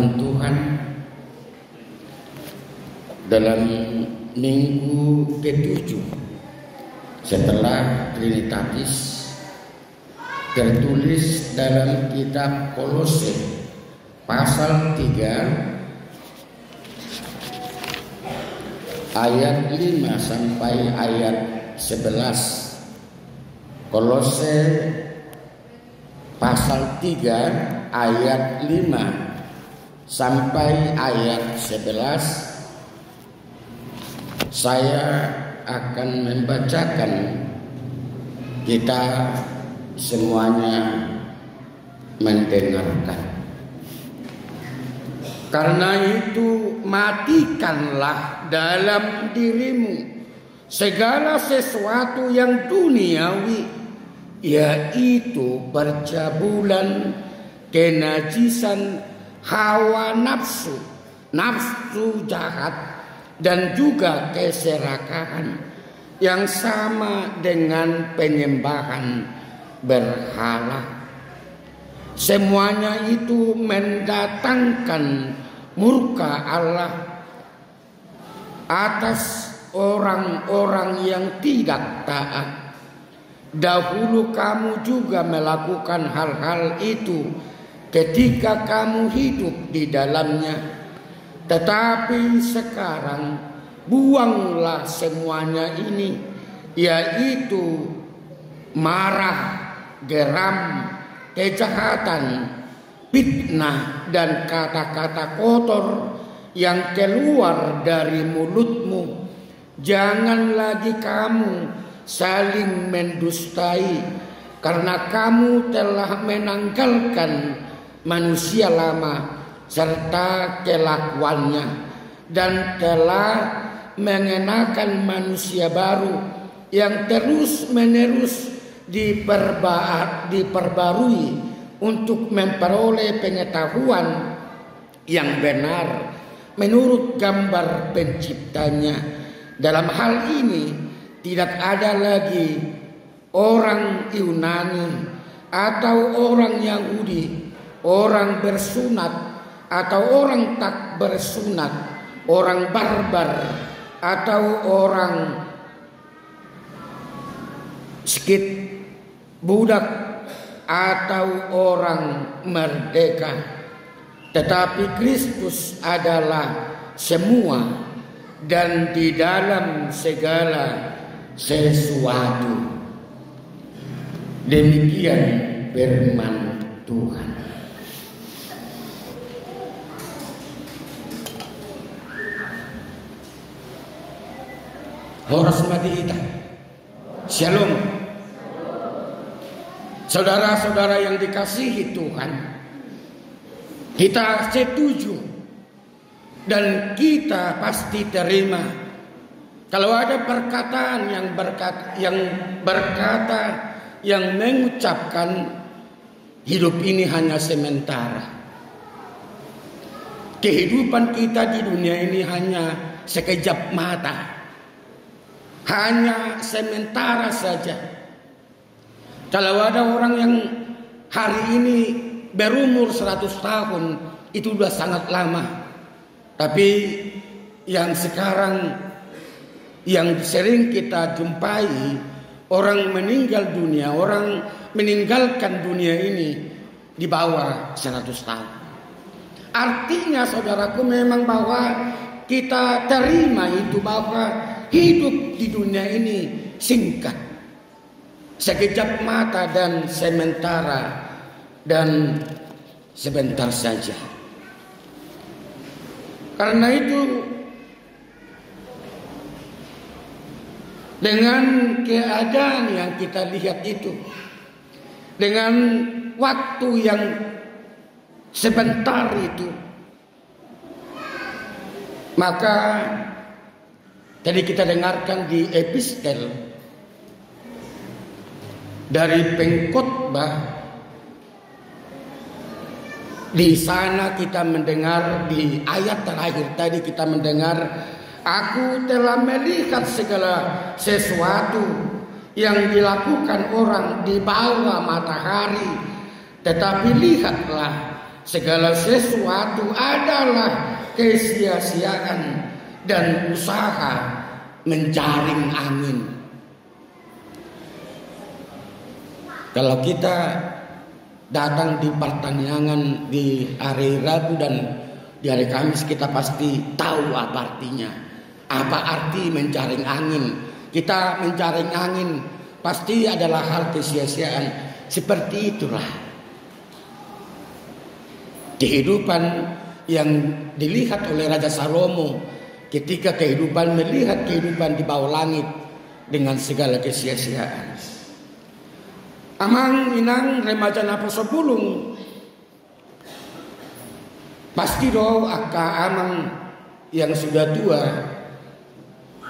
firman Tuhan dalam minggu ke-7 setelah Trinitatis, tertulis dalam kitab Kolose pasal 3 ayat 5 sampai ayat 11. Kolose pasal 3 ayat 5 sampai ayat 11. Saya akan membacakan, kita semuanya mendengarkan. Karena itu matikanlah dalam dirimu segala sesuatu yang duniawi, yaitu percabulan, kenajisan, hawa nafsu, nafsu jahat, dan juga keserakahan yang sama dengan penyembahan berhala. Semuanya itu mendatangkan murka Allah atas orang-orang yang tidak taat. Dahulu kamu juga melakukan hal-hal itu ketika kamu hidup di dalamnya. Tetapi sekarang buanglah semuanya ini, yaitu marah, geram, kejahatan, fitnah, dan kata-kata kotor yang keluar dari mulutmu. Jangan lagi kamu saling mendustai, karena kamu telah menanggalkan manusia lama serta kelakuannya, dan telah mengenakan manusia baru yang terus-menerus diperbarui untuk memperoleh pengetahuan yang benar menurut gambar penciptanya. Dalam hal ini tidak ada lagi orang Yunani atau orang Yahudi, orang bersunat atau orang tak bersunat, orang barbar atau orang skit, budak atau orang merdeka. Tetapi Kristus adalah semua dan di dalam segala sesuatu. Demikian firman Tuhan. Horas Madita, Shalom. Saudara-saudara yang dikasihi Tuhan, kita setuju dan kita pasti terima kalau ada perkataan yang mengucapkan hidup ini hanya sementara. Kehidupan kita di dunia ini hanya sekejap mata, hanya sementara saja. Kalau ada orang yang hari ini berumur 100 tahun, itu sudah sangat lama. Tapi yang sekarang, yang sering kita jumpai, orang meninggal dunia, orang meninggalkan dunia ini di bawah 100 tahun. Artinya saudaraku, memang bahwa kita terima itu bahwa hidup di dunia ini singkat, sekejap mata dan sementara, dan sebentar saja. Karena itu dengan keadaan yang kita lihat itu, dengan waktu yang sebentar itu, maka tadi kita dengarkan di epistel dari pengkhotbah. Di sana kita mendengar, di ayat terakhir tadi kita mendengar, aku telah melihat segala sesuatu yang dilakukan orang di bawah matahari, tetapi lihatlah, segala sesuatu adalah kesia-siaan dan usaha menjaring angin. Kalau kita datang di pertandingan di hari Rabu dan di hari Kamis, kita pasti tahu apa artinya. Apa arti menjaring angin? Kita menjaring angin pasti adalah hal kesia-siaan. Seperti itulah kehidupan yang dilihat oleh Raja Salomo ketika melihat kehidupan di bawah langit dengan segala kesia-siaan. Amang inang remaja napo sebulung pasti do aka amang yang sudah tua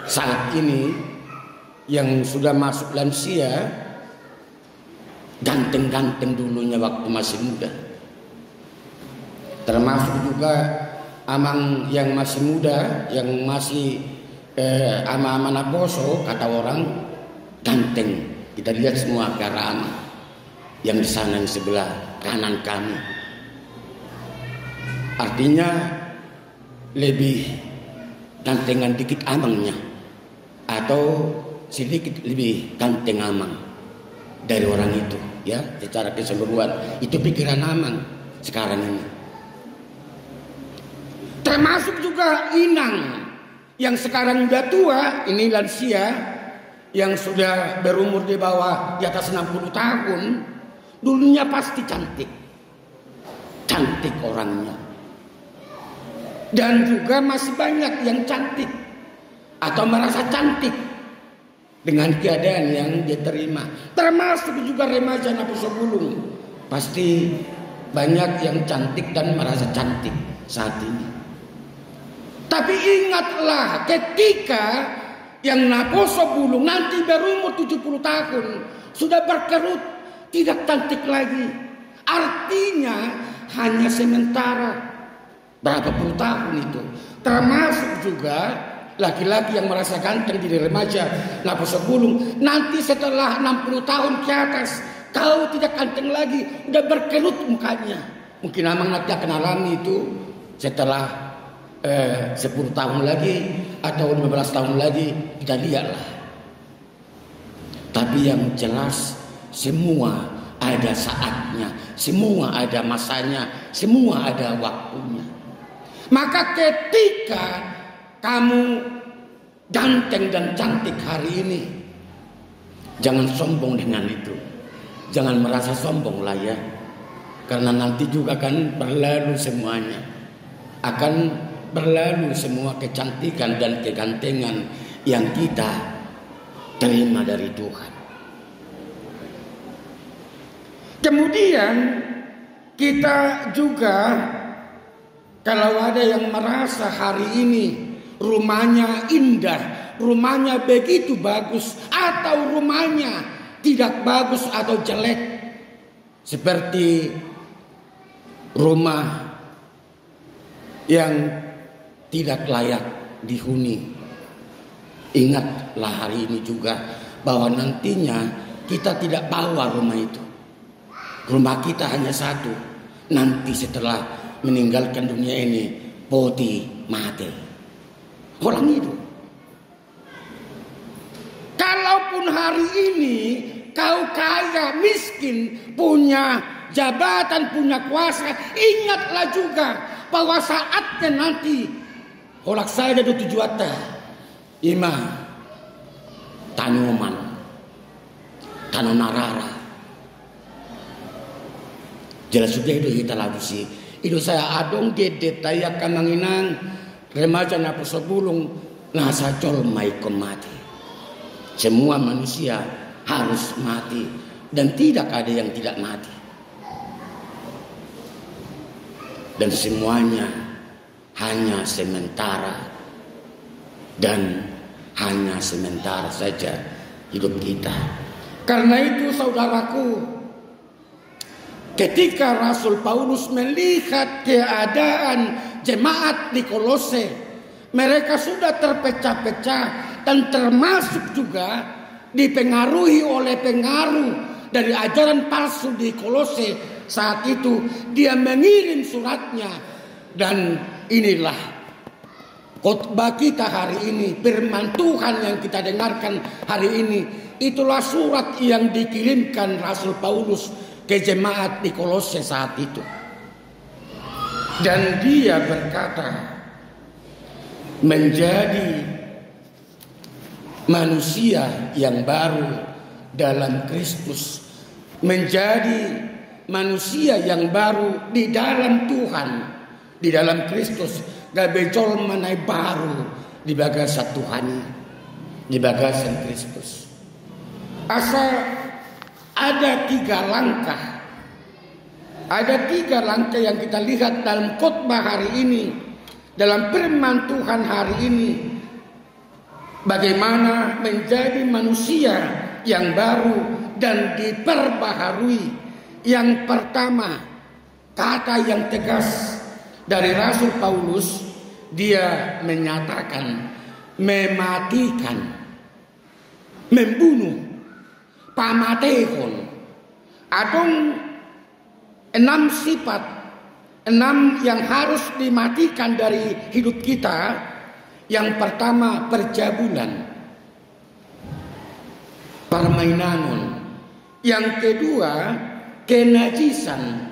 saat ini, yang sudah masuk lansia, ganteng-ganteng dulunya waktu masih muda. Termasuk juga amang yang masih muda, yang masih ama-ama naposo, kata orang ganteng. Kita lihat semua ke arah amang yang di sana di sebelah kanan kami. Artinya lebih gantengan dikit amangnya, atau sedikit lebih ganteng amang dari orang itu, ya, secara keseluruhan. Itu pikiran amang sekarang ini. Termasuk juga inang yang sekarang udah tua, ini lansia yang sudah berumur di bawah di atas 60 tahun, dulunya pasti cantik. Cantik orangnya. Dan juga masih banyak yang cantik atau merasa cantik dengan keadaan yang dia terima. Termasuk juga remaja napo sebulung. Pasti banyak yang cantik dan merasa cantik saat ini. Tapi ingatlah, ketika yang naposo bulung nanti berumur 70 tahun, sudah berkerut, tidak cantik lagi. Artinya hanya sementara. Berapa puluh tahun itu. Termasuk juga laki-laki yang merasa ganteng jadi remaja naposo bulung, nanti setelah 60 tahun ke atas, kau tidak ganteng lagi, udah berkerut mukanya. Mungkin amang nanti akan alami itu setelah 10 tahun lagi atau 15 tahun lagi, kita lihatlah. Tapi yang jelas semua ada saatnya, semua ada masanya, semua ada waktunya. Maka ketika kamu ganteng dan cantik hari ini, jangan sombong dengan itu. Jangan merasa sombong lah ya. Karena nanti juga akan berlalu semuanya. Akan berlalu semua kecantikan dan kegantengan yang kita terima dari Tuhan. Kemudian kita juga, kalau ada yang merasa hari ini rumahnya indah, rumahnya begitu bagus, atau rumahnya tidak bagus atau jelek, seperti rumah yang tidak layak dihuni, ingatlah hari ini juga bahwa nantinya kita tidak bawa rumah itu. Rumah kita hanya satu. Nanti setelah meninggalkan dunia ini, poti mati. Orang itu. Kalaupun hari ini kau kaya, miskin, punya jabatan, punya kuasa, ingatlah juga bahwa saatnya nanti holak saya ada 7 juta ima tanoman tanah narara jelas sudah itu kita lalu sih itu saya adong gede tayak kananginan remaja napo sebulung nasa col maikom mati. Semua manusia harus mati dan tidak ada yang tidak mati. Dan semuanya hanya sementara dan hanya sementara saja hidup kita. Karena itu saudaraku, ketika Rasul Paulus melihat keadaan jemaat di Kolose, mereka sudah terpecah-pecah dan termasuk juga dipengaruhi oleh pengaruh dari ajaran palsu di Kolose, saat itu dia mengirim suratnya. Dan inilah khotbah kita hari ini, firman Tuhan yang kita dengarkan hari ini. Itulah surat yang dikirimkan Rasul Paulus ke jemaat di Kolose saat itu. Dan dia berkata, menjadi manusia yang baru dalam Kristus, menjadi manusia yang baru di dalam Tuhan, di dalam Kristus, gabejol manai baru di bagasan Tuhan, di bagasan Kristus. Asal ada 3 langkah, ada 3 langkah yang kita lihat dalam khotbah hari ini, dalam firman Tuhan hari ini, bagaimana menjadi manusia yang baru dan diperbaharui. Yang pertama, kata yang tegas dari Rasul Paulus, dia menyatakan mematikan, membunuh, pamatekon. Adong 6 sifat, 6 yang harus dimatikan dari hidup kita. Yang pertama, percabulan, permainan. Yang kedua, kenajisan,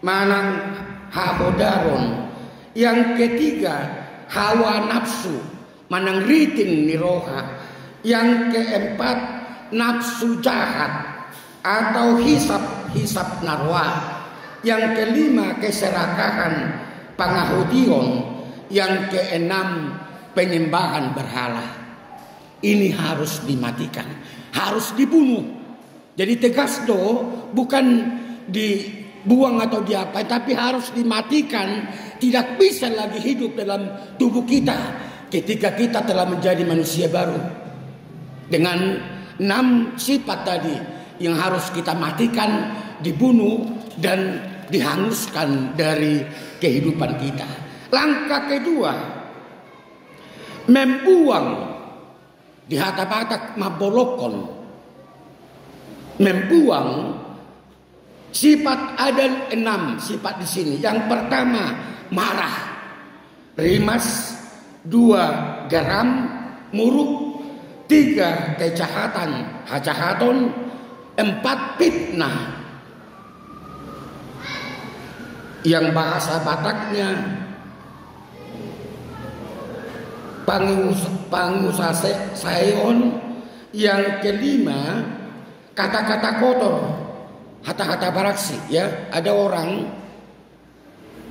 manang habodaron. Yang ketiga, hawa nafsu, manang riting niroha. Yang keempat, nafsu jahat atau hisap narwa. Yang kelima, keserakahan, pangahudion. Yang keenam, penyembahan berhala. Ini harus dimatikan, harus dibunuh. Jadi tegas bukan dibuang atau diapa, tapi harus dimatikan. Tidak bisa lagi hidup dalam tubuh kita ketika kita telah menjadi manusia baru. Dengan 6 sifat tadi yang harus kita matikan, dibunuh dan dihanguskan dari kehidupan kita. Langkah kedua, membuang di hata-hata mabolokon. Membuang sifat, ada 6 sifat di sini. Yang pertama, marah, rimas. 2, geram, muruk. 3, kejahatan, hajahaton. 4, fitnah. Yang bahasa Bataknya pangusaseon. Yang kelima, kata-kata kotor, hata-hata baraksi. Ya, ada orang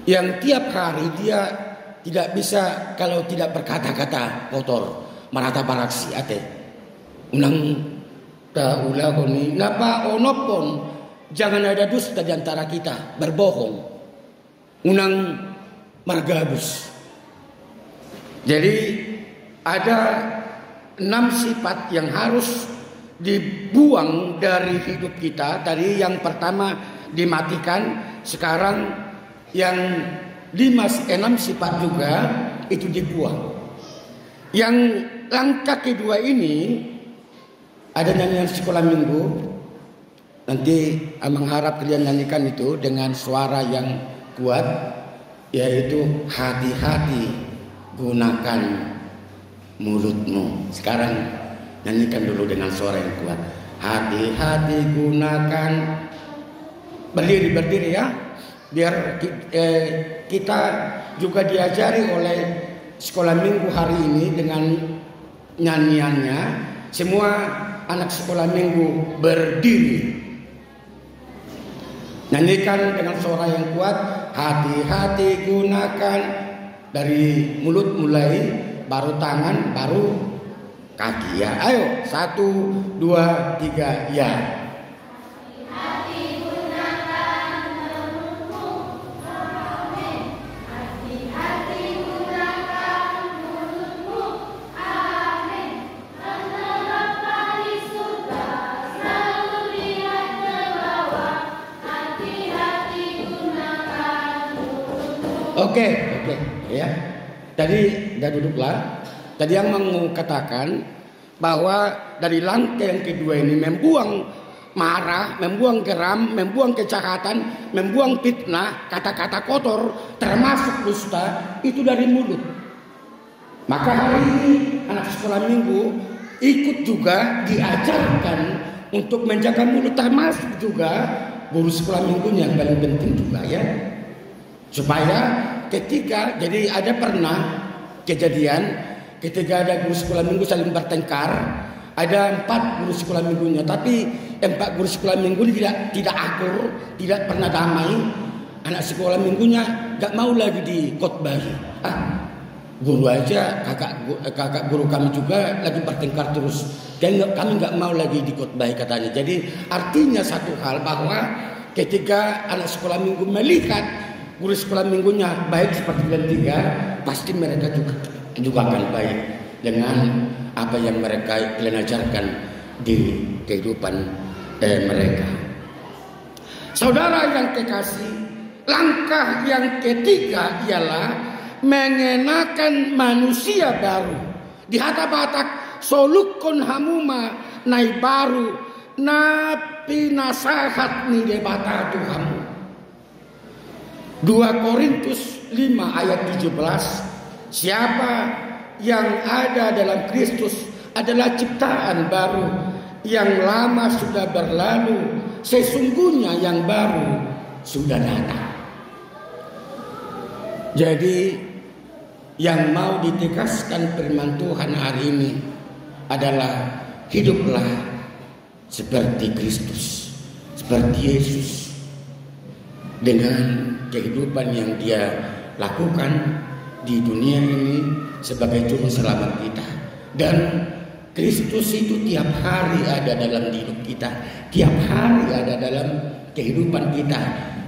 yang tiap hari dia tidak bisa kalau tidak berkata-kata kotor, marata baraksi ate. Unang taula koni napa onopon, jangan ada dusta di antara kita, berbohong. Unang margabus. Jadi ada 6 sifat yang harus dibuang dari hidup kita. Tadi yang pertama dimatikan, sekarang yang 6 sifat juga itu dibuang. Yang langkah kedua ini ada nyanyian sekolah minggu. Nanti Amang harap kalian nyanyikan itu dengan suara yang kuat, yaitu hati-hati gunakan mulutmu. Sekarang nyanyikan dulu dengan suara yang kuat. Hati-hati gunakan. Berdiri ya. Biar kita juga diajari oleh sekolah minggu hari ini dengan nyanyiannya. Semua anak sekolah minggu berdiri. Nyanyikan dengan suara yang kuat. Hati-hati gunakan. Dari mulut mulai, baru tangan, baru kaki ya. Ayo, 1, 2, 3 ya. Hati-hati gunakan mulutmu, amin. Hati-hati gunakan mulutmu, amin. Menerapkan di surga, selalu lihat ke bawah. Hati-hati gunakan mulutmu. Oke. Ya, tadi udah duduklah. Tadi yang mengatakan bahwa dari langkah yang kedua ini membuang marah, membuang geram, membuang kejahatan, membuang fitnah, kata-kata kotor, termasuk dusta, itu dari mulut. Maka hari ini anak sekolah minggu ikut juga diajarkan untuk menjaga mulut, termasuk juga guru sekolah minggunya yang paling penting juga ya. Supaya ketika, jadi ada pernah kejadian ketika ada guru sekolah minggu saling bertengkar, ada 4 guru sekolah minggunya, tapi 4 guru sekolah minggu tidak akur, tidak pernah damai. Anak sekolah minggunya gak mau lagi dikhotbahi. Guru aja, kakak guru kami juga lagi bertengkar terus. Kami gak mau lagi dikhotbahi katanya. Jadi artinya satu hal bahwa ketika anak sekolah minggu melihat guru sekolah minggunya baik seperti kalian 3, pasti mereka juga akan baik dengan apa yang mereka ajarkan di kehidupan mereka. Saudara yang kekasih, langkah yang ketiga ialah mengenakan manusia baru. Di hata-batak solukon hamuma nai baru napi nasahat ni debata Tuhanmu. 2 Korintus 5 ayat 17. Siapa yang ada dalam Kristus adalah ciptaan baru, yang lama sudah berlalu, sesungguhnya yang baru sudah datang. Jadi yang mau ditegaskan firman Tuhan hari ini adalah hiduplah seperti Kristus, seperti Yesus, dengan kehidupan yang dia lakukan di dunia ini sebagai juru selamat kita. Dan Kristus itu tiap hari ada dalam hidup kita, tiap hari ada dalam kehidupan kita.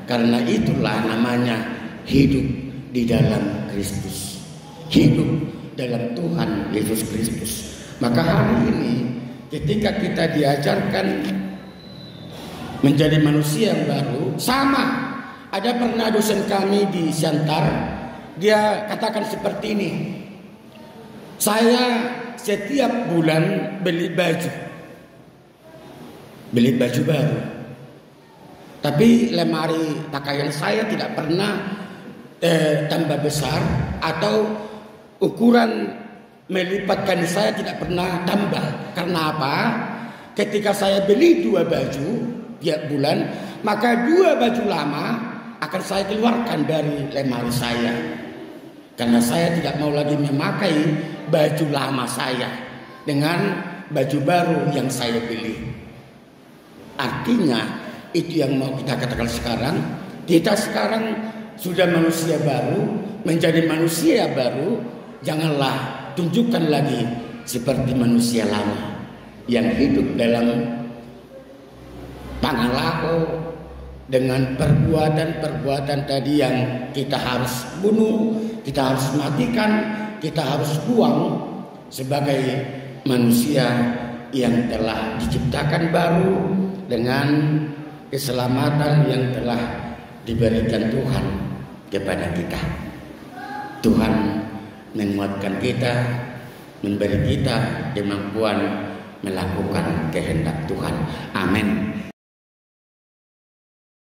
Karena itulah namanya hidup di dalam Kristus, hidup dalam Tuhan Yesus Kristus. Maka hari ini ketika kita diajarkan menjadi manusia yang baru, sama. Ada pernah dosen kami di Siantar, dia katakan seperti ini. Saya setiap bulan beli baju baru. Tapi lemari pakaian saya tidak pernah tambah besar, atau ukuran melipatkan saya tidak pernah tambah. Karena apa? Ketika saya beli 2 baju tiap bulan, maka 2 baju lama akan saya keluarkan dari lemari saya. Karena saya tidak mau lagi memakai baju lama saya dengan baju baru yang saya beli. Artinya itu yang mau kita katakan sekarang. Kita sekarang sudah manusia baru, menjadi manusia baru. Janganlah tunjukkan lagi seperti manusia lama yang hidup dalam pangalako, dengan perbuatan-perbuatan tadi yang kita harus bunuh, kita harus matikan, kita harus buang sebagai manusia yang telah diciptakan baru dengan keselamatan yang telah diberikan Tuhan kepada kita. Tuhan menguatkan kita, memberi kita kemampuan melakukan kehendak Tuhan. Amin.